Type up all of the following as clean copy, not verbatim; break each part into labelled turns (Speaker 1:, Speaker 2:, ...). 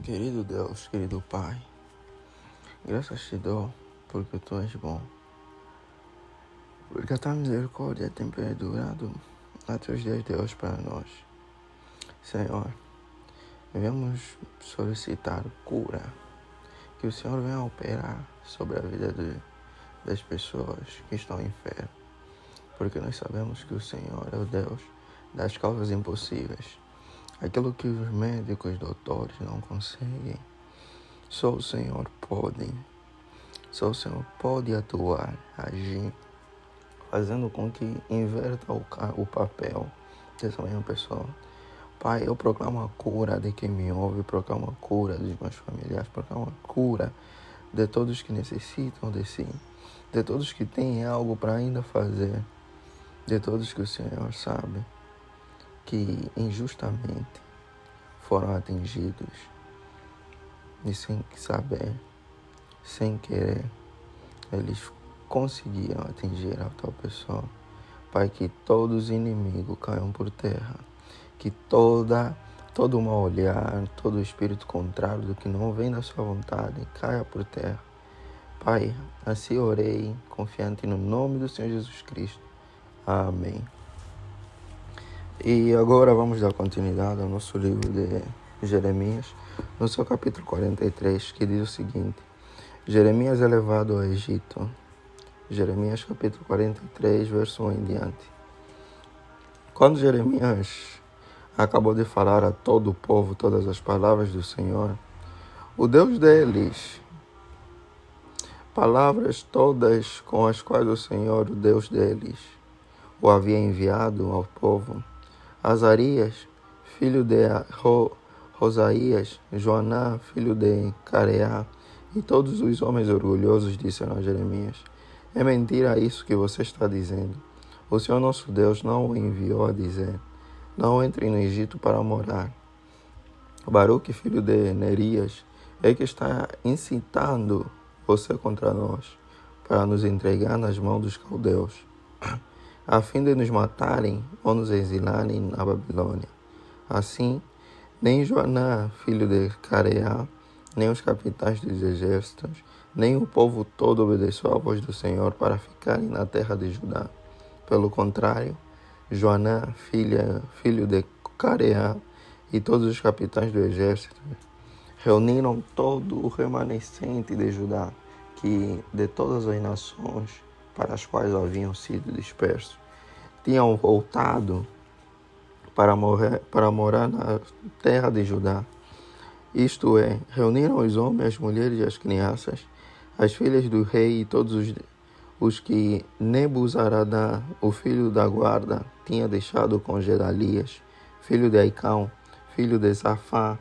Speaker 1: Querido Deus, querido Pai, graças te dou porque Tu és bom, porque a tua misericórdia tem perdurado até os dias de hoje para nós. Senhor, viemos solicitar cura, que o Senhor venha operar sobre a vida das pessoas que estão enfermas, porque nós sabemos que o Senhor é o Deus das causas impossíveis. Aquilo que os médicos, doutores não conseguem, só o Senhor pode. Só o Senhor pode atuar, agir, fazendo com que inverta o papel dessa mesma pessoa. Pai, eu proclamo a cura de quem me ouve, proclamo a cura dos meus familiares, proclamo a cura de todos que necessitam de si, de todos que têm algo para ainda fazer, de todos que o Senhor sabe que injustamente foram atingidos e sem saber, sem querer, eles conseguiram atingir a tal pessoa. Pai, que todos os inimigos caiam por terra, que todo mau olhar, todo espírito contrário do que não vem da sua vontade caia por terra. Pai, assim orei, confiante no nome do Senhor Jesus Cristo. Amém. E agora vamos dar continuidade ao nosso livro de Jeremias, no seu capítulo 43, que diz o seguinte: Jeremias é levado ao Egito. Jeremias capítulo 43, verso 1 em diante. Quando Jeremias acabou de falar a todo o povo todas as palavras do Senhor, o Deus deles, palavras todas com as quais o Senhor, o Deus deles, o havia enviado ao povo, Azarias, filho de Rosaías, Joaná, filho de Careá, e todos os homens orgulhosos disseram a Jeremias: é mentira isso que você está dizendo. O Senhor nosso Deus não o enviou a dizer: não entre no Egito para morar. Baruque, filho de Nerias, é que está incitando você contra nós, para nos entregar nas mãos dos caldeus, a fim de nos matarem ou nos exilarem na Babilônia. Assim, nem Joaná, filho de Careá, nem os capitães dos exércitos, nem o povo todo obedeceu à voz do Senhor para ficarem na terra de Judá. Pelo contrário, Joaná, filho de Careá, e todos os capitães do exército reuniram todo o remanescente de Judá, que de todas as nações para as quais haviam sido dispersos, tinham voltado para morar na terra de Judá. Isto é, reuniram os homens, as mulheres e as crianças, as filhas do rei e todos os que Nebuzaradã, o filho da guarda, tinha deixado com Gedalias, filho de Aicão, filho de Safá,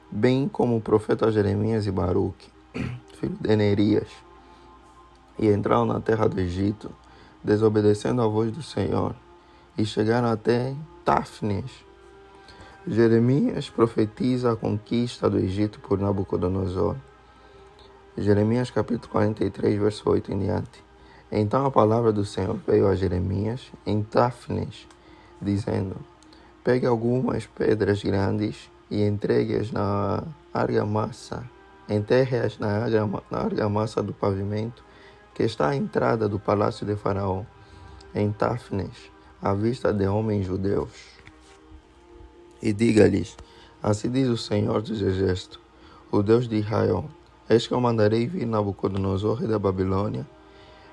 Speaker 1: bem como o profeta Jeremias e Baruque, filho de Nerias, e entraram na terra do Egito, desobedecendo a voz do Senhor, e chegaram até Táfnis. Jeremias profetiza a conquista do Egito por Nabucodonosor. Jeremias capítulo 43, verso 8 em diante. Então a palavra do Senhor veio a Jeremias em Táfnis, dizendo: pegue algumas pedras grandes e entregue-as na argamassa. Enterre-as na argamassa do pavimento que está à entrada do palácio de Faraó, em Táfnis, à vista de homens judeus. E diga-lhes: assim diz o Senhor dos Exércitos, o Deus de Israel: eis que eu mandarei vir Nabucodonosor, rei da Babilônia,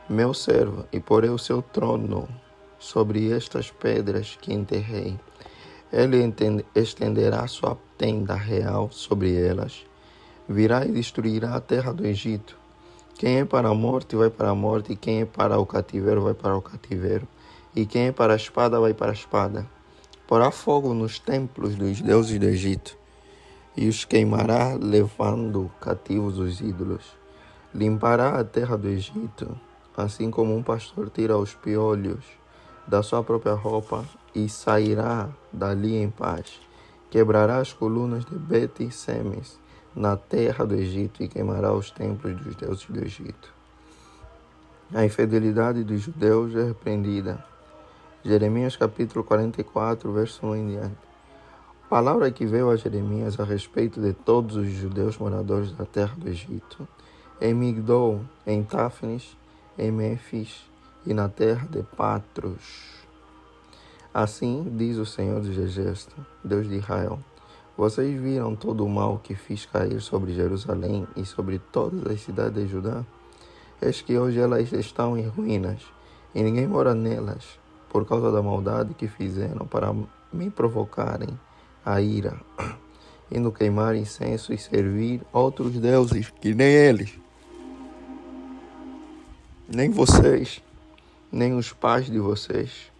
Speaker 1: meu servo, e porei o seu trono sobre estas pedras que enterrei. Ele estenderá sua tenda real sobre elas, virá e destruirá a terra do Egito. Quem é para a morte vai para a morte, e quem é para o cativeiro vai para o cativeiro, e quem é para a espada vai para a espada. Porá fogo nos templos dos deuses do Egito, e os queimará, levando cativos os ídolos. Limpará a terra do Egito, assim como um pastor tira os piolhos da sua própria roupa, e sairá dali em paz. Quebrará as colunas de Bet-Semes na terra do Egito, e queimará os templos dos deuses do Egito. A infidelidade dos judeus é repreendida. Jeremias capítulo 44, verso 1 em diante. Palavra que veio a Jeremias a respeito de todos os judeus moradores da terra do Egito, em Migdol, em Táfnis, em Mênfis e na terra de Patros. Assim diz o Senhor dos Exércitos, Deus de Israel: vocês viram todo o mal que fiz cair sobre Jerusalém e sobre todas as cidades de Judá? Eis que hoje elas estão em ruínas, e ninguém mora nelas, por causa da maldade que fizeram para me provocarem a ira, indo queimar incenso e servir outros deuses que nem eles, nem vocês, nem os pais de vocês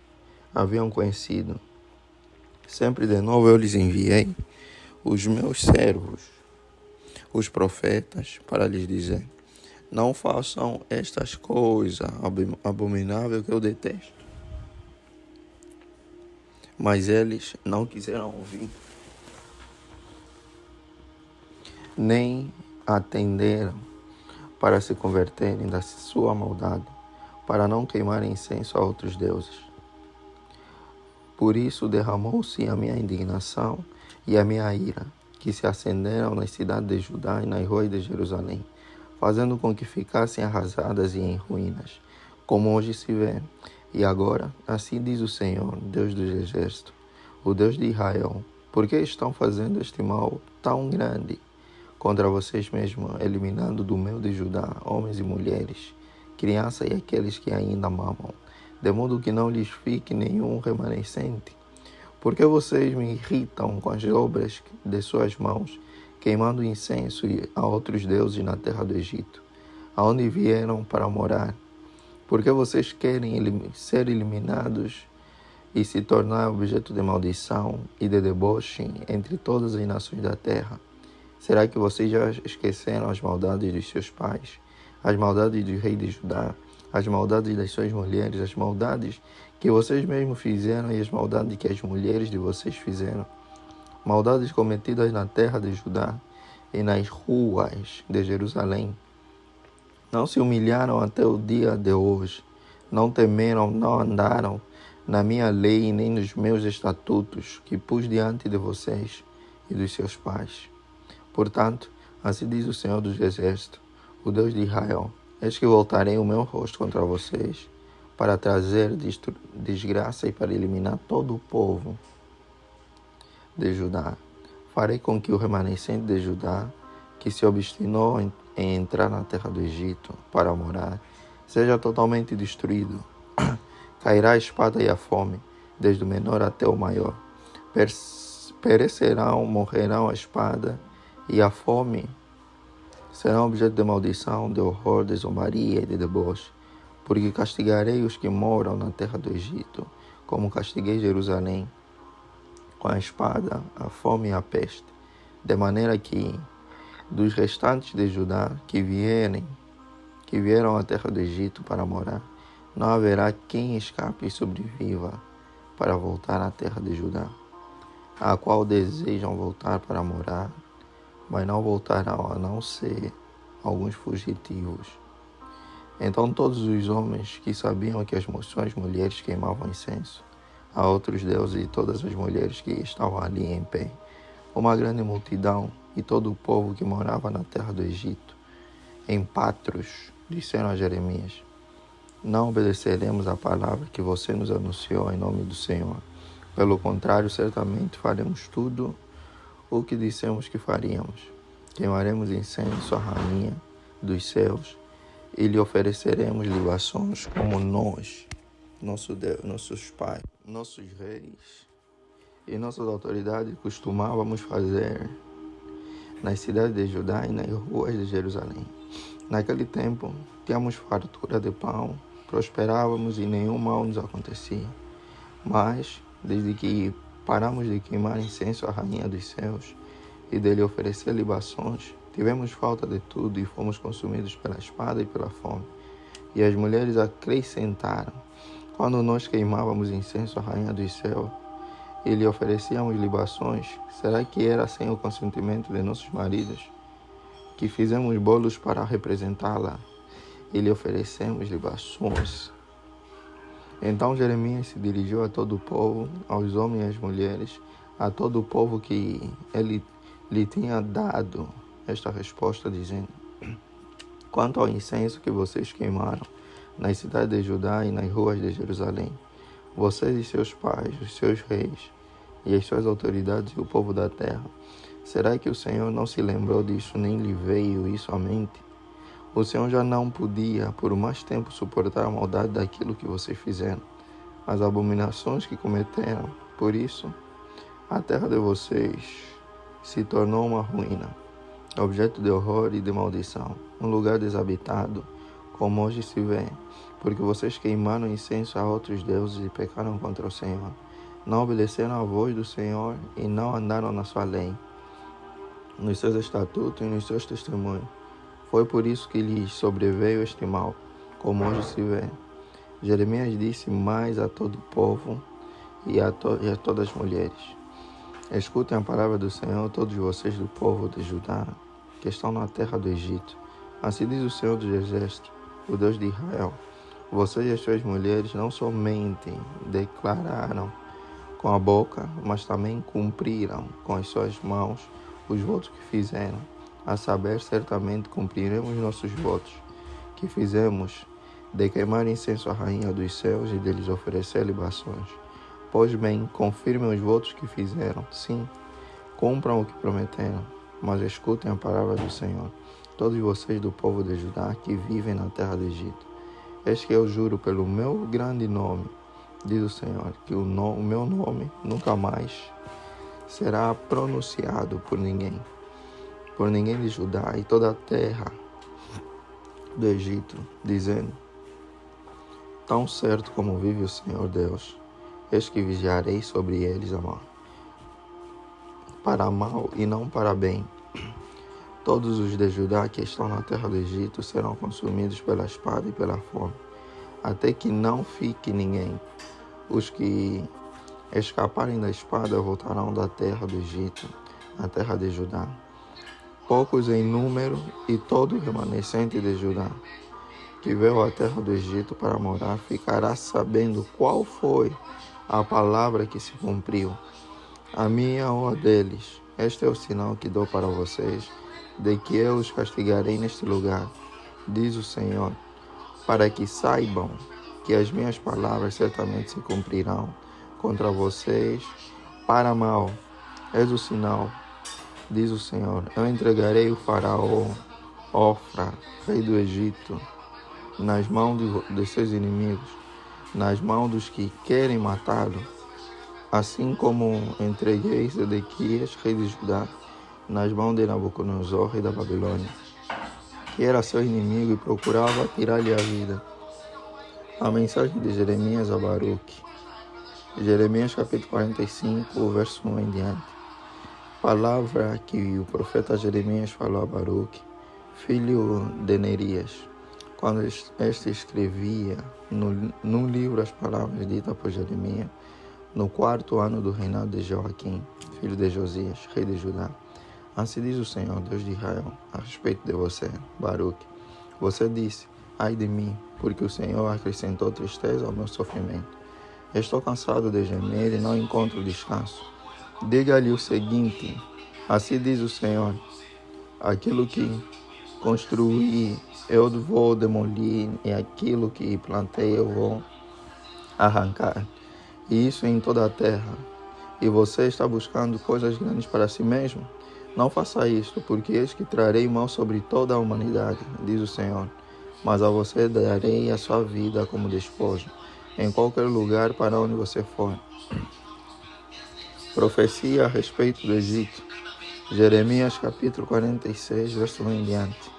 Speaker 1: haviam conhecido. Sempre de novo eu lhes enviei os meus servos, os profetas, para lhes dizer: não façam estas coisas abomináveis que eu detesto. Mas eles não quiseram ouvir, nem atenderam para se converterem da sua maldade, para não queimarem incenso a outros deuses. Por isso derramou-se a minha indignação e a minha ira, que se acenderam nas cidades de Judá e nas ruas de Jerusalém, fazendo com que ficassem arrasadas e em ruínas, como hoje se vê. E agora, assim diz o Senhor, Deus dos Exércitos, o Deus de Israel: por que estão fazendo este mal tão grande contra vocês mesmos, eliminando do meio de Judá homens e mulheres, crianças e aqueles que ainda mamam, de modo que não lhes fique nenhum remanescente? Porque vocês me irritam com as obras de suas mãos, queimando incenso a outros deuses na terra do Egito, aonde vieram para morar? Porque vocês querem ser eliminados e se tornar objeto de maldição e de deboche entre todas as nações da terra? Será que vocês já esqueceram as maldades dos seus pais, as maldades do rei de Judá, as maldades das suas mulheres, as maldades que vocês mesmos fizeram e as maldades que as mulheres de vocês fizeram? Maldades cometidas na terra de Judá e nas ruas de Jerusalém. Não se humilharam até o dia de hoje, não temeram, não andaram na minha lei nem nos meus estatutos que pus diante de vocês e dos seus pais. Portanto, assim diz o Senhor dos Exércitos, o Deus de Israel: eis que voltarei o meu rosto contra vocês, para trazer desgraça e para eliminar todo o povo de Judá. Farei com que o remanescente de Judá, que se obstinou em entrar na terra do Egito para morar, seja totalmente destruído. Cairá a espada e a fome, desde o menor até o maior. Perecerão, morrerão a espada e a fome. Serão objeto de maldição, de horror, de zombaria e de deboche, porque castigarei os que moram na terra do Egito, como castiguei Jerusalém, com a espada, a fome e a peste, de maneira que dos restantes de Judá que vieram à terra do Egito para morar, não haverá quem escape e sobreviva para voltar à terra de Judá, a qual desejam voltar para morar, mas não voltarão a não ser alguns fugitivos. Então todos os homens que sabiam que as suas mulheres queimavam incenso a outros deuses e todas as mulheres que estavam ali em pé, uma grande multidão e todo o povo que morava na terra do Egito, em Patros, disseram a Jeremias: não obedeceremos à palavra que você nos anunciou em nome do Senhor. Pelo contrário, certamente faremos tudo o que dissemos que faríamos. Queimaremos incenso à rainha dos céus e lhe ofereceremos libações como nós, nosso Deus, nossos pais, nossos reis e nossas autoridades costumávamos fazer nas cidades de Judá e nas ruas de Jerusalém. Naquele tempo, tínhamos fartura de pão, prosperávamos e nenhum mal nos acontecia. Mas, desde que paramos de queimar incenso à rainha dos céus e de lhe oferecer libações, tivemos falta de tudo e fomos consumidos pela espada e pela fome. E as mulheres acrescentaram: quando nós queimávamos incenso à rainha dos céus e lhe oferecíamos libações, será que era sem o consentimento de nossos maridos que fizemos bolos para representá-la e lhe oferecemos libações? Então Jeremias se dirigiu a todo o povo, aos homens e às mulheres, a todo o povo que ele lhe tinha dado esta resposta, dizendo: quanto ao incenso que vocês queimaram nas cidades de Judá e nas ruas de Jerusalém, vocês e seus pais, os seus reis, e as suas autoridades e o povo da terra, será que o Senhor não se lembrou disso, nem lhe veio isso à mente? O Senhor já não podia, por mais tempo, suportar a maldade daquilo que vocês fizeram, as abominações que cometeram. Por isso, a terra de vocês se tornou uma ruína, objeto de horror e de maldição, um lugar desabitado, como hoje se vê, porque vocês queimaram incenso a outros deuses e pecaram contra o Senhor. Não obedeceram à voz do Senhor e não andaram na sua lei, nos seus estatutos e nos seus testemunhos. Foi por isso que lhes sobreveio este mal, como hoje se vê. Jeremias disse mais a todo o povo e a todas as mulheres: escutem a palavra do Senhor, todos vocês do povo de Judá, que estão na terra do Egito. Assim diz o Senhor dos Exércitos, o Deus de Israel: vocês e as suas mulheres não somente declararam com a boca, mas também cumpriram com as suas mãos os votos que fizeram. A saber, certamente cumpriremos nossos votos que fizemos de queimar incenso à rainha dos céus e de lhes oferecer libações. Pois bem, confirmem os votos que fizeram. Sim, cumpram o que prometeram, mas escutem a palavra do Senhor, todos vocês do povo de Judá que vivem na terra do Egito. Eis que eu juro pelo meu grande nome, diz o Senhor, que o meu nome nunca mais será pronunciado por ninguém de Judá e toda a terra do Egito, dizendo: tão certo como vive o Senhor Deus, eis que vigiarei sobre eles para mal e não para bem. Todos os de Judá que estão na terra do Egito serão consumidos pela espada e pela fome, até que não fique ninguém. Os que escaparem da espada voltarão da terra do Egito, à terra de Judá, poucos em número, e todo o remanescente de Judá, que veio à terra do Egito para morar, ficará sabendo qual foi a palavra que se cumpriu, a minha ou a deles. Este é o sinal que dou para vocês, de que eu os castigarei neste lugar, diz o Senhor, para que saibam que as minhas palavras certamente se cumprirão contra vocês para mal. És o sinal, diz o Senhor: eu entregarei o faraó Ofra, rei do Egito, nas mãos de seus inimigos, nas mãos dos que querem matá-lo, assim como entreguei Zedequias, rei de Judá, nas mãos de Nabucodonosor, rei da Babilônia, que era seu inimigo e procurava tirar-lhe a vida. A mensagem de Jeremias a Baruque. Jeremias capítulo 45, verso 1 em diante. Palavra que o profeta Jeremias falou a Baruque, filho de Nerias, quando este escrevia num livro as palavras ditas por Jeremias, no 4º ano do reinado de Joaquim, filho de Josias, rei de Judá. Assim diz o Senhor, Deus de Israel, a respeito de você, Baruque. Você disse: ai de mim, porque o Senhor acrescentou tristeza ao meu sofrimento. Estou cansado de gemer e não encontro descanso. Diga-lhe o seguinte: assim diz o Senhor, aquilo que construí eu vou demolir, e aquilo que plantei eu vou arrancar. E isso em toda a terra. E você está buscando coisas grandes para si mesmo? Não faça isto, porque eis que trarei mal sobre toda a humanidade, diz o Senhor. Mas a você darei a sua vida como despojo, em qualquer lugar para onde você for. Profecia a respeito do Egito. Jeremias capítulo 46, verso 1 em diante.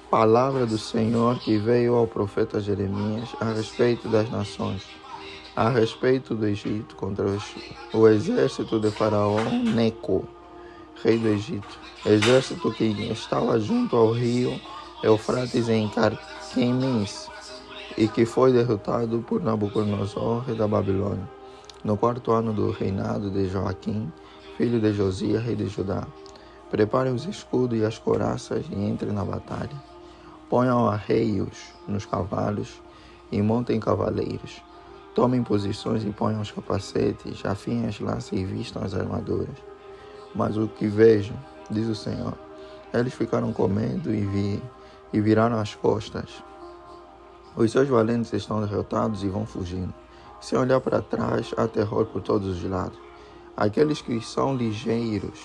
Speaker 1: Palavra do Senhor que veio ao profeta Jeremias a respeito das nações, a respeito do Egito, contra o exército de Faraó Neco, rei do Egito, exército que estava junto ao rio Eufrates em Carquemis, e que foi derrotado por Nabucodonosor, rei da Babilônia, no 4º ano do reinado de Joaquim, filho de Josias, rei de Judá. Preparem os escudos e as couraças e entrem na batalha. Ponham arreios nos cavalos e montem cavaleiros. Tomem posições e ponham os capacetes, afiem as lanças e vistam as armaduras. Mas o que vejo, diz o Senhor, eles ficaram com medo e viraram as costas. Os seus valentes estão derrotados e vão fugindo. Se olhar para trás, há terror por todos os lados. Aqueles que são ligeiros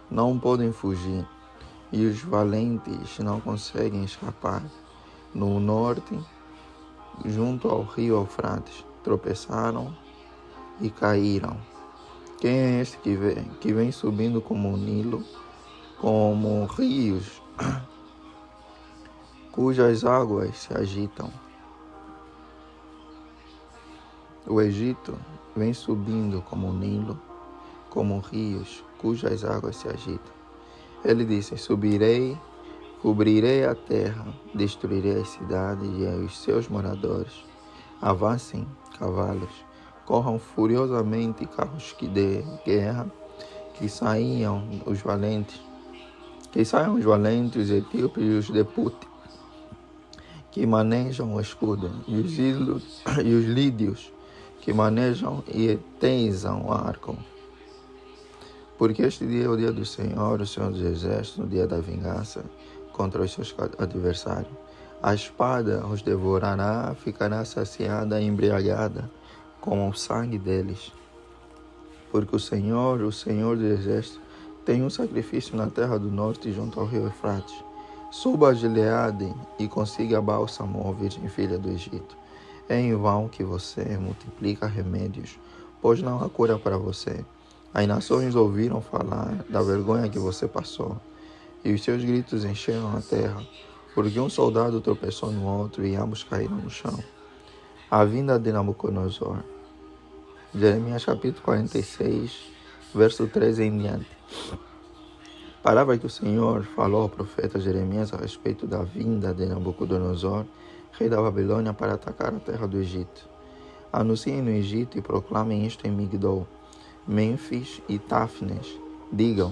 Speaker 1: não podem fugir, e os valentes não conseguem escapar. No norte, junto ao rio Eufrates, tropeçaram e caíram. Quem é este que vem subindo como o Nilo, como rios, cujas águas se agitam? O Egito vem subindo como o Nilo, como rios, cujas águas se agitam. Ele disse: subirei, cobrirei a terra, destruirei as cidades e os seus moradores. Avancem cavalos, corram furiosamente carros de guerra, que saiam os valentes, os etíopes e os de Put, que manejam o escudo, e os lídios, que manejam e tensam o arco. Porque este dia é o dia do Senhor, o Senhor dos Exércitos, o dia da vingança contra os seus adversários. A espada os devorará, ficará saciada e embriagada com o sangue deles. Porque o Senhor dos Exércitos, tem um sacrifício na terra do norte junto ao rio Eufrates. Suba a Gileade e consiga bálsamo, ó Virgem filha do Egito. É em vão que você multiplica remédios, pois não há cura para você. As nações ouviram falar da vergonha que você passou, e os seus gritos encheram a terra, porque um soldado tropeçou no outro e ambos caíram no chão. A vinda de Nabucodonosor. Jeremias capítulo 46, verso 13 em diante. Palavra que o Senhor falou ao profeta Jeremias a respeito da vinda de Nabucodonosor, rei da Babilônia, para atacar a terra do Egito. Anunciem no Egito e proclamem isto em Migdol, Mênfis e Táfnis. Digam: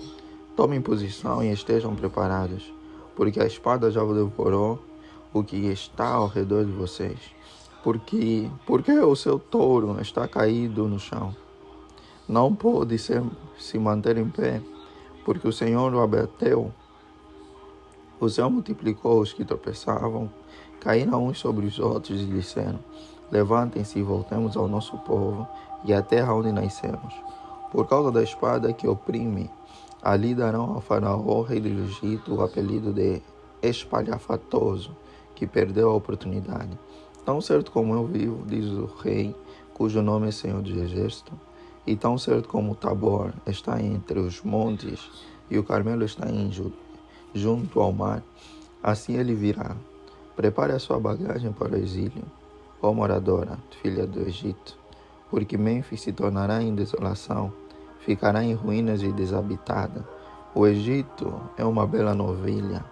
Speaker 1: tomem posição e estejam preparados, porque a espada já devorou o que está ao redor de vocês. Porque o seu touro está caído no chão. Não pôde se manter em pé, porque o Senhor o abateu. O Senhor multiplicou os que tropeçavam, caíram uns sobre os outros e disseram: levantem-se e voltemos ao nosso povo e à terra onde nascemos. Por causa da espada que oprime, ali darão ao faraó, rei do Egito, o apelido de espalhafatoso, que perdeu a oportunidade. Tão certo como eu vivo, diz o rei, cujo nome é Senhor dos Exércitos, e tão certo como o Tabor está entre os montes e o Carmelo está junto ao mar, assim ele virá. Prepare a sua bagagem para o exílio, ó moradora, filha do Egito, porque Mênfis se tornará em desolação, ficará em ruínas e desabitada. O Egito é uma bela novilha,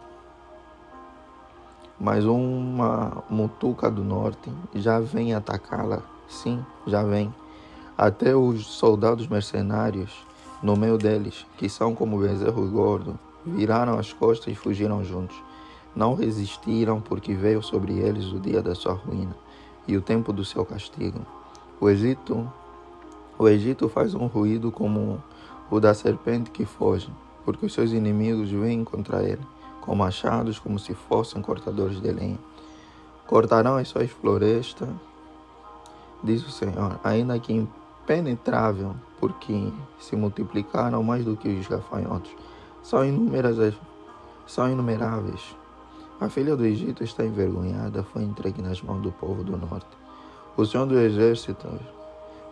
Speaker 1: mas uma mutuca do norte já vem atacá-la. Sim, já vem. Até os soldados mercenários, no meio deles, que são como bezerros gordos, viraram as costas e fugiram juntos. Não resistiram, porque veio sobre eles o dia da sua ruína e o tempo do seu castigo. O Egito faz um ruído como o da serpente que foge, porque os seus inimigos vêm contra ele, com machados como se fossem cortadores de lenha. Cortarão as suas florestas, diz o Senhor, ainda que impenetrável, porque se multiplicaram mais do que os gafanhotos. São inumeráveis. A filha do Egito está envergonhada, foi entregue nas mãos do povo do norte. O Senhor dos Exércitos,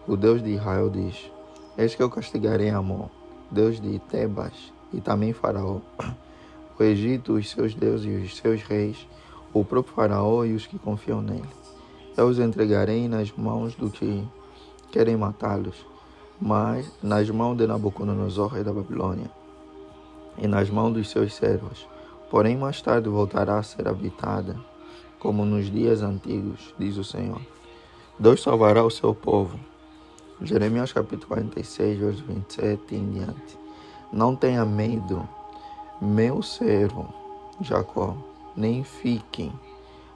Speaker 1: o Deus de Israel, diz: eis que eu castigarei Amon, Deus de Tebas, e também Faraó, o Egito, os seus deuses e os seus reis, o próprio Faraó e os que confiam nele. Eu os entregarei nas mãos do que querem matá-los, mas nas mãos de Nabucodonosor, rei da Babilônia, e nas mãos dos seus servos. Porém, mais tarde voltará a ser habitada, como nos dias antigos, diz o Senhor. Deus salvará o seu povo. Jeremias capítulo 46, verso 27 em diante. Não tenha medo, meu servo Jacó, nem fiquem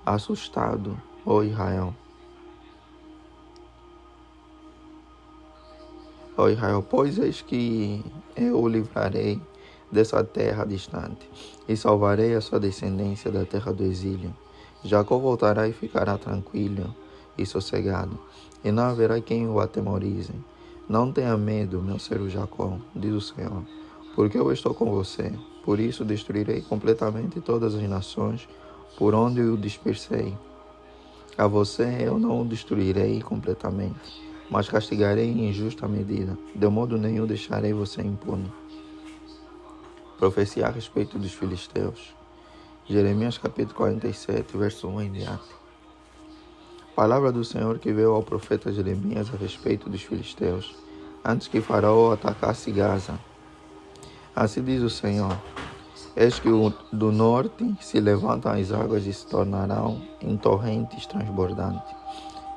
Speaker 1: assustado, ó Israel. Ó Israel, pois eis que eu o livrarei dessa terra distante, e salvarei a sua descendência da terra do exílio. Jacó voltará e ficará tranquilo e sossegado, e não haverá quem o atemorize. Não tenha medo, meu servo Jacó, diz o Senhor, porque eu estou com você. Por isso destruirei completamente todas as nações por onde o dispersei. A você eu não o destruirei completamente, mas castigarei em justa medida. De modo nenhum deixarei você impune. Profecia a respeito dos filisteus. Jeremias capítulo 47, verso 1 em diante. Palavra do Senhor que veio ao profeta Jeremias a respeito dos filisteus, antes que Faraó atacasse Gaza. Assim diz o Senhor: eis que do norte se levantam as águas e se tornarão em torrentes transbordantes.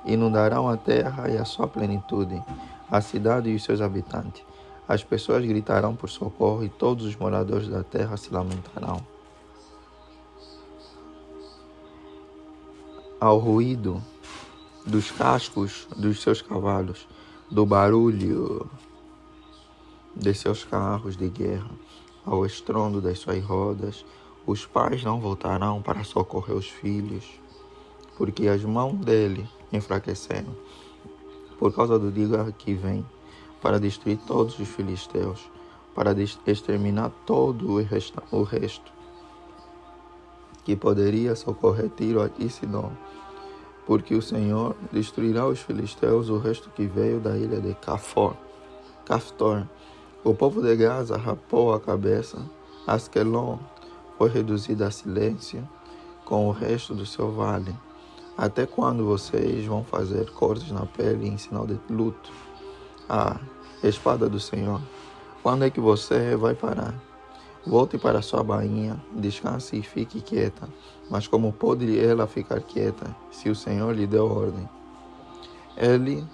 Speaker 1: Inundarão a terra e a sua plenitude, a cidade e os seus habitantes. As pessoas gritarão por socorro e todos os moradores da terra se lamentarão. Ao ruído dos cascos dos seus cavalos, do barulho de seus carros de guerra, ao estrondo das suas rodas, os pais não voltarão para socorrer os filhos, porque as mãos dele enfraqueceram, por causa do dia que vem, para destruir todos os filisteus, para exterminar todo o resto, que poderia socorrer Tiro e Sidom, porque o Senhor destruirá os filisteus, o resto que veio da ilha de Caftor. O povo de Gaza rapou a cabeça, Asquelon foi reduzida a silêncio com o resto do seu vale. Até quando vocês vão fazer cortes na pele em sinal de luto? Ah, espada do Senhor, quando é que você vai parar? Volte para sua bainha, descanse e fique quieta. Mas como pode ela ficar quieta, se o Senhor lhe deu ordem? Ele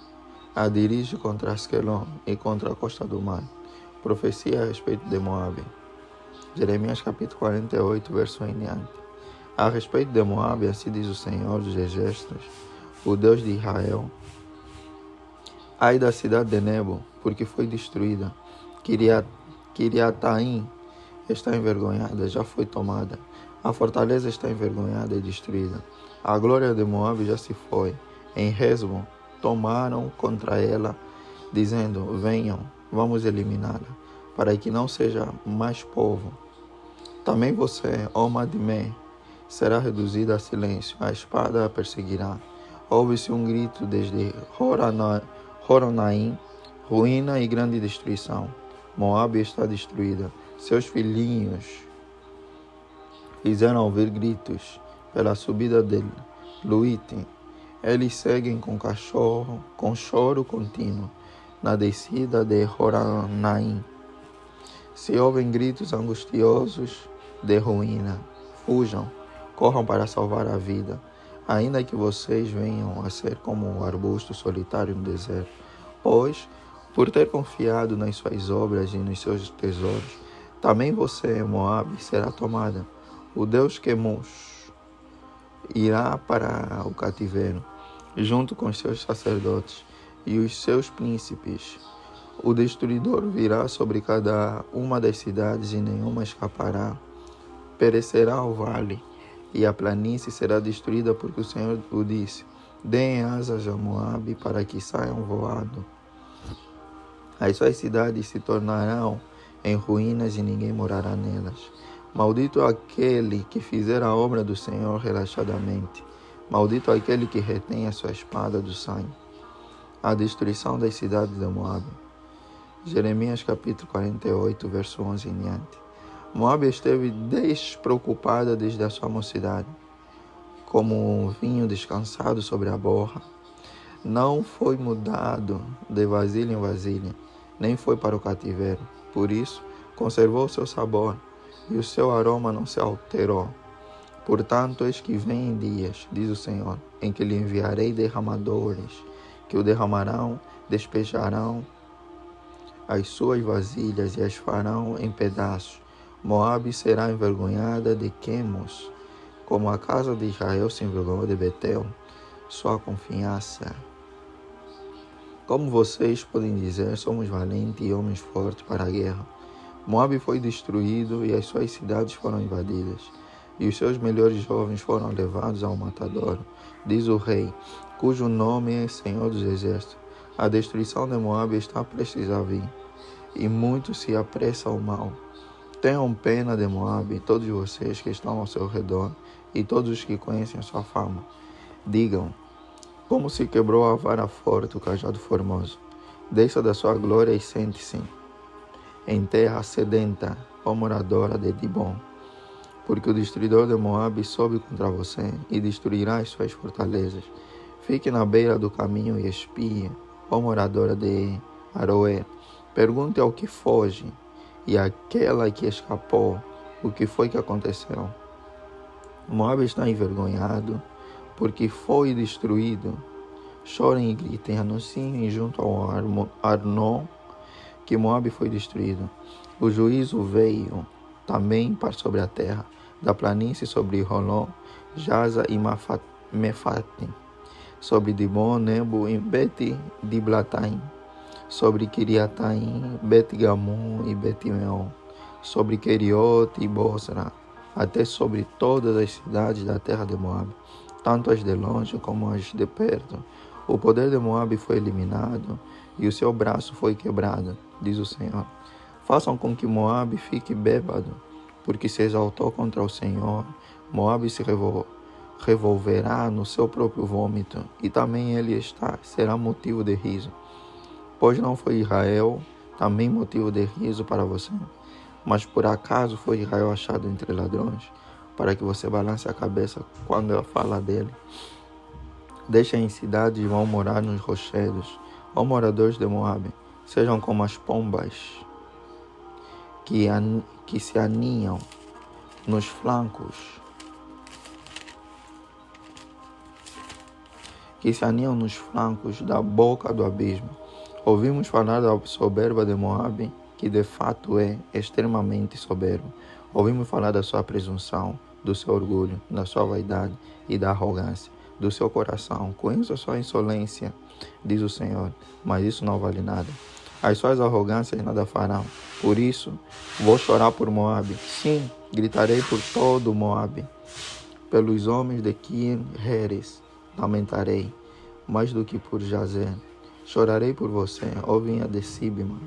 Speaker 1: a dirige contra Asquelon e contra a costa do mar. Profecia a respeito de Moabe. Jeremias capítulo 48, verso em diante. A respeito de Moabe, assim diz o Senhor dos Exércitos, o Deus de Israel: ai da cidade de Nebo, porque foi destruída. Kiriataim está envergonhada, já foi tomada. A fortaleza está envergonhada e destruída. A glória de Moabe já se foi. Em Hesbon tomaram contra ela, dizendo: venham, vamos eliminá-la, para que não seja mais povo. Também você, ó Madmé, será reduzida a silêncio, a espada a perseguirá. Ouve-se um grito desde Horonaim, ruína e grande destruição. Moabe está destruída. Seus filhinhos fizeram ouvir gritos pela subida de Luíte. Eles seguem com choro contínuo na descida de Horonaim. Se ouvem gritos angustiosos de ruína, fujam, corram para salvar a vida, ainda que vocês venham a ser como um arbusto solitário no deserto, pois, por ter confiado nas suas obras e nos seus tesouros, também você, Moabe, será tomada. O Deus Quemos irá para o cativeiro, junto com os seus sacerdotes e os seus príncipes. O destruidor virá sobre cada uma das cidades e nenhuma escapará. Perecerá o vale e a planície será destruída, porque o Senhor o disse: deem asas a Moabe para que saiam voando. As suas cidades se tornarão em ruínas e ninguém morará nelas. Maldito aquele que fizer a obra do Senhor relaxadamente. Maldito aquele que retém a sua espada do sangue. A destruição das cidades de Moabe. Jeremias capítulo 48, verso 11 em diante. Moabe esteve despreocupada desde a sua mocidade, como um vinho descansado sobre a borra. Não foi mudado de vasilha em vasilha, nem foi para o cativeiro. Por isso, conservou seu sabor, e o seu aroma não se alterou. Portanto, eis que vêm dias, diz o Senhor, em que lhe enviarei derramadores, que o derramarão, despejarão as suas vasilhas e as farão em pedaços. Moabe será envergonhada de Quemos, como a casa de Israel se envergonhou de Betel, sua confiança. Como vocês podem dizer, somos valentes e homens fortes para a guerra. Moabe foi destruído e as suas cidades foram invadidas, e os seus melhores jovens foram levados ao matadouro, diz o rei, cujo nome é Senhor dos Exércitos. A destruição de Moabe está prestes a vir, e muito se apressa o mal. Tenham pena de Moabe, todos vocês que estão ao seu redor, e todos os que conhecem a sua fama. Digam, como se quebrou a vara forte, o cajado formoso. Desça da sua glória e sente-se em terra sedenta, ó moradora de Dibon. Porque o destruidor de Moabe sobe contra você e destruirá as suas fortalezas. Fique na beira do caminho e espie, ó moradora de Aroé. Pergunte ao que foge e àquela que escapou o que foi que aconteceu. Moabe está envergonhado porque foi destruído. Chorem e gritem, anunciem junto ao Arnon que Moabe foi destruído. O juízo veio também para sobre a terra, da planície sobre Rolon, Jaza e Mefatim, sobre Dibon, Nebo e Bet-Diblataim, sobre Kiriataim, Bet-Gamum e Bet-Meon, sobre Keriot e Bosra, até sobre todas as cidades da terra de Moabe, tanto as de longe como as de perto. O poder de Moabe foi eliminado e o seu braço foi quebrado, diz o Senhor. Façam com que Moabe fique bêbado, porque se exaltou contra o Senhor. Moabe se revolverá no seu próprio vômito, e também ele será motivo de riso. Pois não foi Israel também motivo de riso para você? Mas por acaso foi Israel achado entre ladrões, para que você balance a cabeça quando eu falar dele? Deixem em cidades e vão morar nos rochedos. Ó moradores de Moabe, sejam como as pombas que se aninham nos flancos, da boca do abismo. Ouvimos falar da soberba de Moabe, que de fato é extremamente soberbo. Ouvimos falar da sua presunção, do seu orgulho, da sua vaidade e da arrogância, do seu coração. Conheço a sua insolência, diz o Senhor, mas isso não vale nada. As suas arrogâncias nada farão. Por isso, vou chorar por Moabe. Sim, gritarei por todo Moabe. Pelos homens de Kir-Heres lamentarei, mais do que por Jazer. Chorarei por você, ó vinha de Sibma.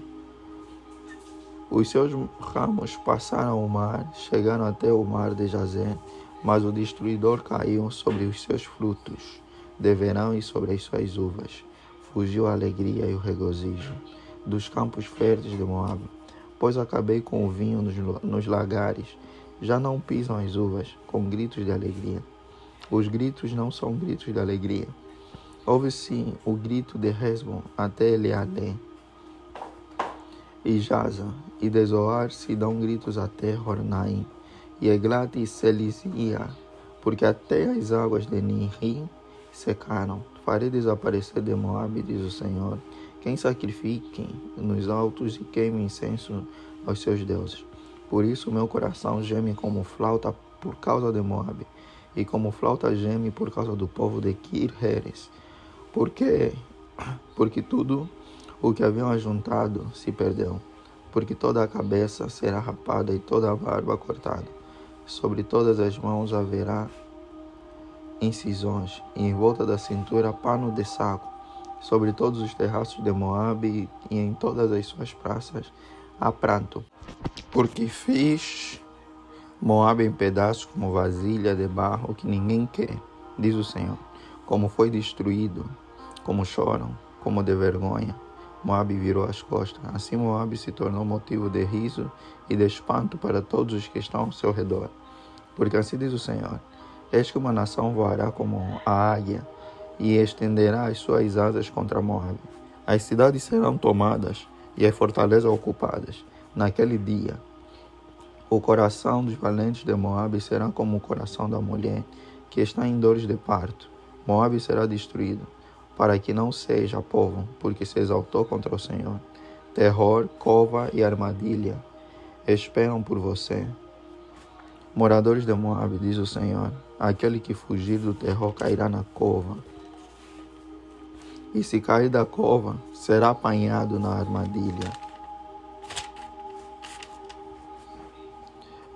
Speaker 1: Os seus ramos passaram o mar, chegaram até o mar de Jazer, mas o destruidor caiu sobre os seus frutos de verão e sobre as suas uvas. Fugiu a alegria e o regozijo dos campos férteis de Moabe, pois acabei com o vinho nos lagares. Já não pisam as uvas com gritos de alegria. Os gritos não são gritos de alegria. Ouve-se o grito de Hesbon até Elealé e Jaza, e de Zoar se dão gritos até Hornaim, e Eglat e Selizia, porque até as águas de Niri secaram. Farei desaparecer de Moabe, diz o Senhor, quem sacrifiquem nos altos e queime incenso aos seus deuses. Por isso meu coração geme como flauta por causa de Moabe, e como flauta geme por causa do povo de Kir-Heres, porque tudo o que haviam ajuntado se perdeu, porque toda a cabeça será rapada e toda a barba cortada. Sobre todas as mãos haverá incisões, e em volta da cintura pano de saco. Sobre todos os terraços de Moabe e em todas as suas praças há pranto, porque fiz Moabe em pedaços como vasilha de barro que ninguém quer, diz o Senhor. Como foi destruído, como choram, como de vergonha. Moabe virou as costas. Assim Moabe se tornou motivo de riso e de espanto para todos os que estão ao seu redor. Porque assim diz o Senhor: eis que uma nação voará como a águia e estenderá as suas asas contra Moabe. As cidades serão tomadas e as fortalezas ocupadas. Naquele dia, o coração dos valentes de Moabe será como o coração da mulher que está em dores de parto. Moabe será destruído, para que não seja povo, porque se exaltou contra o Senhor. Terror, cova e armadilha esperam por você. Moradores de Moabe, diz o Senhor, aquele que fugir do terror cairá na cova, e se cair da cova, será apanhado na armadilha.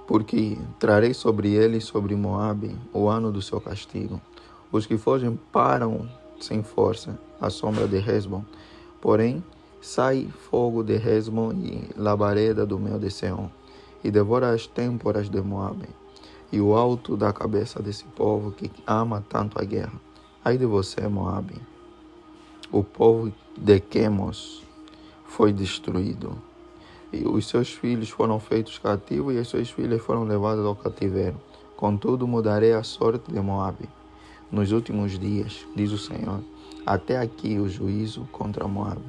Speaker 1: Porque trarei sobre ele e sobre Moabe o ano do seu castigo. Os que fogem param sem força, à sombra de Hesbon. Porém, sai fogo de Hesbon e labareda do meio de Seom, e devora as têmporas de Moabe, e o alto da cabeça desse povo que ama tanto a guerra. Ai de você, Moabe! O povo de Quemos foi destruído. E os seus filhos foram feitos cativos e as suas filhas foram levadas ao cativeiro. Contudo, mudarei a sorte de Moabe nos últimos dias, diz o Senhor. Até aqui o juízo contra Moabe.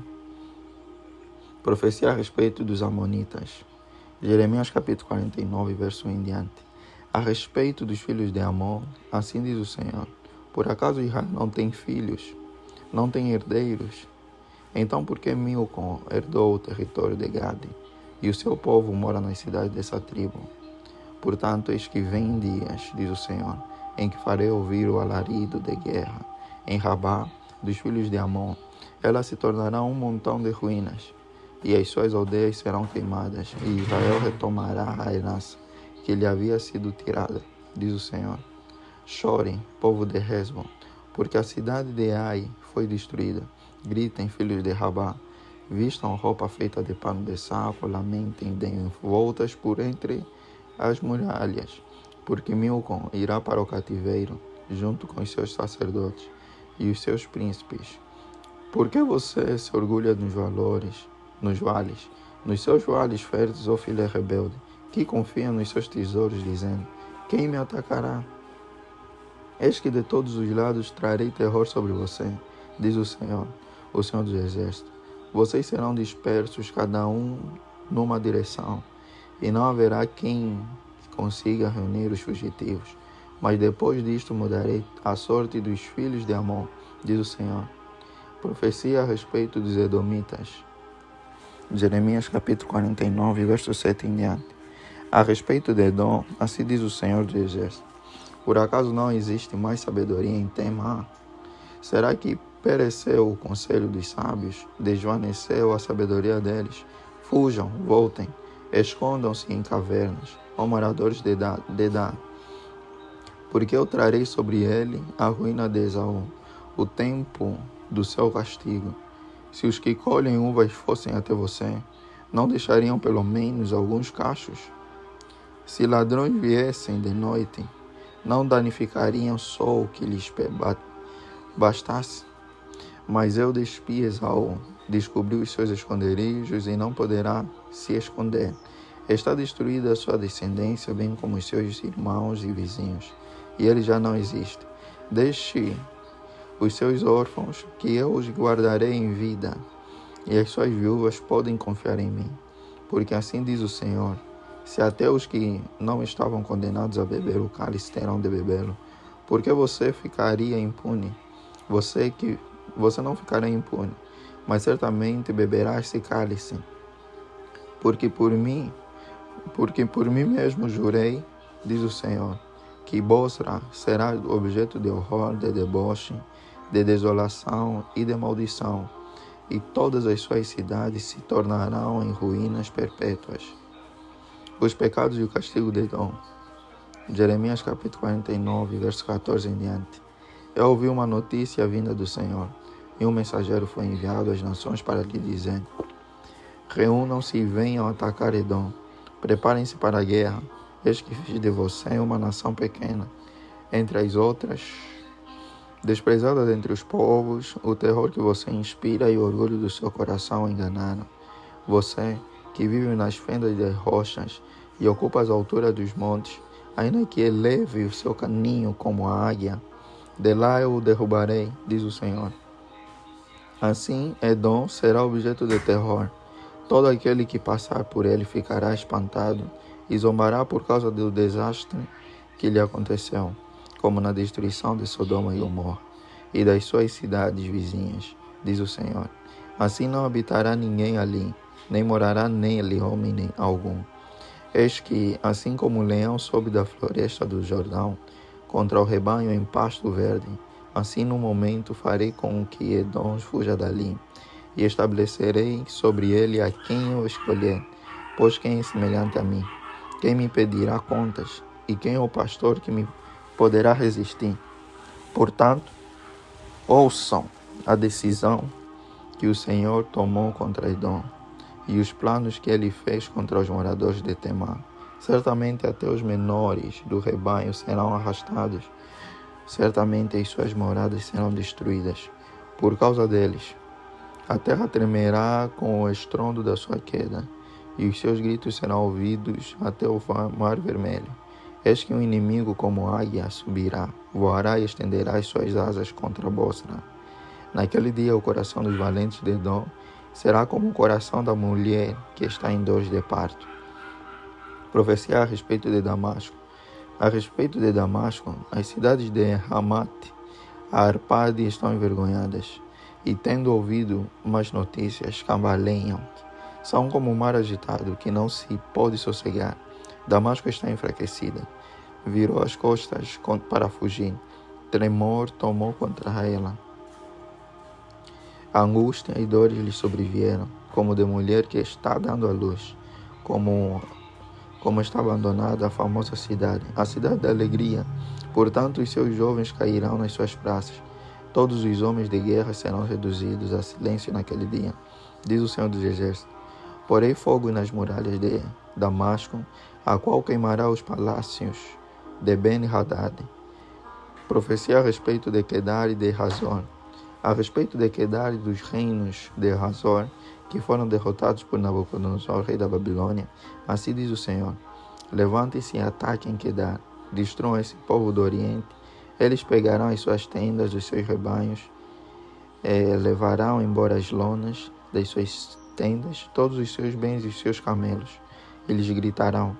Speaker 1: Profecia a respeito dos Amonitas. Jeremias capítulo 49, verso 1 em diante. A respeito dos filhos de Amon, assim diz o Senhor. Por acaso Israel não tem filhos? Não tem herdeiros? Então por que Milcom herdou o território de Gade? E o seu povo mora nas cidades dessa tribo. Portanto, eis que vem dias, diz o Senhor, em que farei ouvir o alarido de guerra. Em Rabá, dos filhos de Amon, ela se tornará um montão de ruínas, e as suas aldeias serão queimadas, e Israel retomará a herança que lhe havia sido tirada, diz o Senhor. Chorem, povo de Hesbon, porque a cidade de Ai foi destruída. Gritem, filhos de Rabá. Vistam roupa feita de pano de saco, lamentem, deem voltas por entre as muralhas, porque Milcom irá para o cativeiro, junto com os seus sacerdotes e os seus príncipes. Por que você se orgulha nos vales, nos seus vales férteis, ó filha rebelde, que confia nos seus tesouros, dizendo, quem me atacará? Eis que de todos os lados trarei terror sobre você, diz o Senhor dos Exércitos. Vocês serão dispersos, cada um numa direção, e não haverá quem consiga reunir os fugitivos. Mas depois disto mudarei a sorte dos filhos de Amon, diz o Senhor. Profecia a respeito dos Edomitas. Jeremias capítulo 49, verso 7 em diante. A respeito de Edom, assim diz o Senhor dos Exércitos. Por acaso não existe mais sabedoria em Tema? Será que pereceu o conselho dos sábios, desvaneceu a sabedoria deles? Fujam, voltem, escondam-se em cavernas, ó moradores de Dan, porque eu trarei sobre ele a ruína de Esaú, o tempo do seu castigo. Se os que colhem uvas fossem até você, não deixariam pelo menos alguns cachos? Se ladrões viessem de noite, não danificariam só o que lhes bastasse? Mas eu despi Esaú, descobri os seus esconderijos e não poderá se esconder. Está destruída a sua descendência, bem como os seus irmãos e vizinhos, e ele já não existe. Deixe os seus órfãos, que eu os guardarei em vida, e as suas viúvas podem confiar em mim. Porque assim diz o Senhor, se até os que não estavam condenados a beber o cálice terão de bebê-lo, por que você ficaria impune? Você não ficará impune, mas certamente beberá esse cálice. Porque por mim mesmo jurei, diz o Senhor, que Bosra será objeto de horror, de deboche, de desolação e de maldição, e todas as suas cidades se tornarão em ruínas perpétuas. Os pecados e o castigo de Edom. Jeremias capítulo 49, verso 14 em diante. Eu ouvi uma notícia vinda do Senhor, e um mensageiro foi enviado às nações para lhe dizer, reúnam-se e venham atacar Edom. Preparem-se para a guerra. Eis que fiz de você uma nação pequena, entre as outras, desprezada entre os povos. O terror que você inspira e o orgulho do seu coração enganaram. Você, que vive nas fendas de rochas e ocupa as alturas dos montes, ainda que eleve o seu caninho como a águia, de lá eu o derrubarei, diz o Senhor. Assim, Edom será objeto de terror. Todo aquele que passar por ele ficará espantado e zombará por causa do desastre que lhe aconteceu, como na destruição de Sodoma e Gomorra e das suas cidades vizinhas, diz o Senhor. Assim não habitará ninguém ali, nem morará nele homem nem algum. Eis que, assim como o leão sobe da floresta do Jordão contra o rebanho em pasto verde, Assim, no momento, farei com que Edom fuja dali, e estabelecerei sobre ele a quem eu escolher, pois quem é semelhante a mim? Quem me pedirá contas? E quem é o pastor que me poderá resistir? Portanto, ouçam a decisão que o Senhor tomou contra Edom e os planos que ele fez contra os moradores de Temã. Certamente até os menores do rebanho serão arrastados, certamente as suas moradas serão destruídas por causa deles. A terra tremerá com o estrondo da sua queda, e os seus gritos serão ouvidos até o mar vermelho. Eis que um inimigo como águia subirá, voará e estenderá as suas asas contra Bosra. Naquele dia o coração dos valentes de Edom será como o coração da mulher que está em dores de parto. Profecia a respeito de Damasco. A respeito de Damasco, as cidades de Hamat, a Arpade estão envergonhadas, e tendo ouvido más notícias, cambaleiam. São como o mar agitado, que não se pode sossegar. Damasco está enfraquecida, virou as costas para fugir. Tremor tomou contra ela. Angústia e dores lhe sobrevieram, como de mulher que está dando à luz, como está abandonada a famosa cidade, a cidade da alegria. Portanto, os seus jovens cairão nas suas praças. Todos os homens de guerra serão reduzidos a silêncio naquele dia, diz o Senhor dos Exércitos. Porei fogo nas muralhas de Damasco, a qual queimará os palácios de Ben-Hadad. Profecia a respeito de Quedar e de Hazor. A respeito de Quedar e dos reinos de Hazor, que foram derrotados por Nabucodonosor, rei da Babilônia, assim diz o Senhor: levantem-se e ataquem Quedar, destruam esse povo do Oriente. Eles pegarão as suas tendas dos seus rebanhos, levarão embora as lonas das suas tendas, todos os seus bens e os seus camelos. Eles gritarão: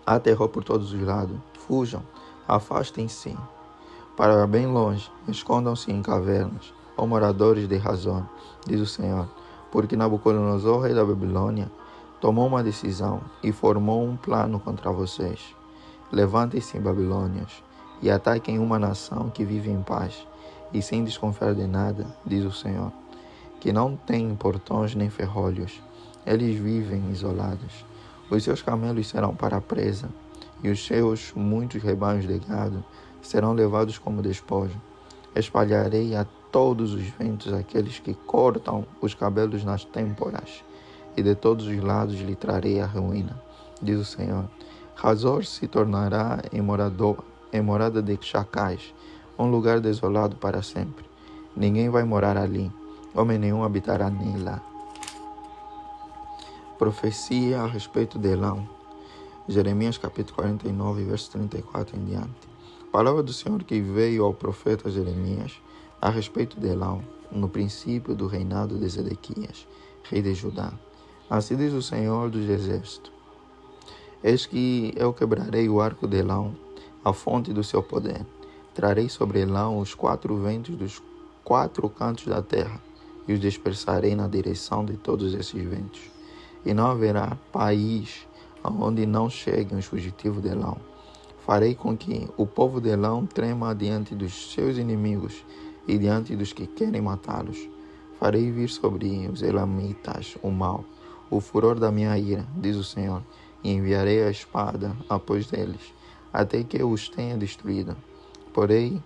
Speaker 1: há terror por todos os lados. Fujam, afastem-se para bem longe, escondam-se em cavernas, ó moradores de Hazor, diz o Senhor, porque Nabucodonosor, rei da Babilônia, tomou uma decisão e formou um plano contra vocês. Levantem-se, Babilônios, e ataquem uma nação que vive em paz e sem desconfiar de nada, diz o Senhor, que não tem portões nem ferrolhos. Eles vivem isolados. Os seus camelos serão para a presa, e os seus muitos rebanhos de gado serão levados como despojo. Espalharei a todos os ventos aqueles que cortam os cabelos nas têmporas, e de todos os lados lhe trarei a ruína, diz o Senhor. Hazor se tornará em morada de chacais, um lugar desolado para sempre. Ninguém vai morar ali, homem nenhum habitará nela. Profecia a respeito de Elão. Jeremias capítulo 49, verso 34 em diante. Palavra do Senhor que veio ao profeta Jeremias a respeito de Elão, no princípio do reinado de Zedequias, rei de Judá. Assim diz o Senhor dos Exércitos: eis que eu quebrarei o arco de Elão, a fonte do seu poder. Trarei sobre Elão os 4 ventos dos 4 cantos da terra, e os dispersarei na direção de todos esses ventos. E não haverá país aonde não cheguem os fugitivos de Elão. Farei com que o povo de Elão trema diante dos seus inimigos e diante dos que querem matá-los. Farei vir sobre os elamitas o mal, o furor da minha ira, diz o Senhor, e enviarei a espada após deles, até que eu os tenha destruído. Porei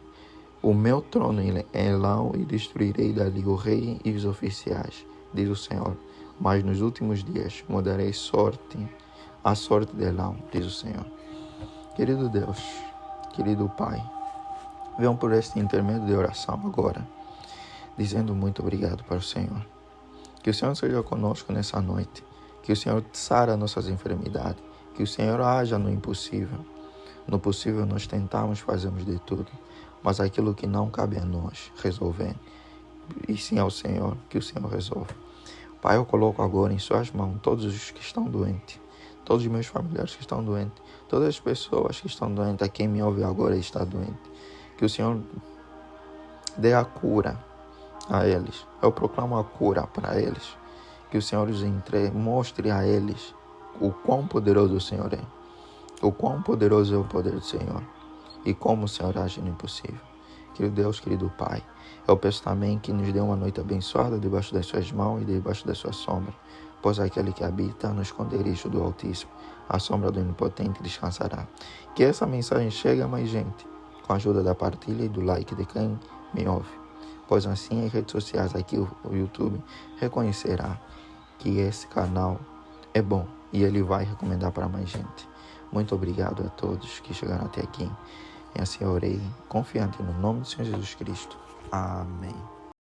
Speaker 1: o meu trono em Elão e destruirei dali o rei e os oficiais, diz o Senhor. Mas nos últimos dias mudarei a sorte de Elão, diz o Senhor. Querido Deus, querido Pai, venham por este intermédio de oração agora, dizendo muito obrigado para o Senhor. Que o Senhor seja conosco nessa noite, que o Senhor sara nossas enfermidades, que o Senhor haja no impossível. No possível nós tentamos, fazemos de tudo, mas aquilo que não cabe a nós resolver, e sim ao Senhor, que o Senhor resolva. Pai, eu coloco agora em suas mãos todos os que estão doentes, todos os meus familiares que estão doentes, todas as pessoas que estão doentes, a quem me ouve agora e está doente. Que o Senhor dê a cura a eles. Eu proclamo a cura para eles. Que o Senhor os mostre a eles o quão poderoso o Senhor é. O quão poderoso é o poder do Senhor. E como o Senhor age no impossível. Querido Deus, querido Pai, eu peço também que nos dê uma noite abençoada debaixo das suas mãos e debaixo da sua sombra, pois aquele que habita no esconderijo do Altíssimo, a sombra do Onipotente descansará. Que essa mensagem chegue a mais gente, com a ajuda da partilha e do like de quem me ouve, pois assim as redes sociais aqui, o YouTube, reconhecerá que esse canal é bom e ele vai recomendar para mais gente. Muito obrigado a todos que chegaram até aqui. E assim eu orei, confiante no nome do Senhor Jesus Cristo. Amém.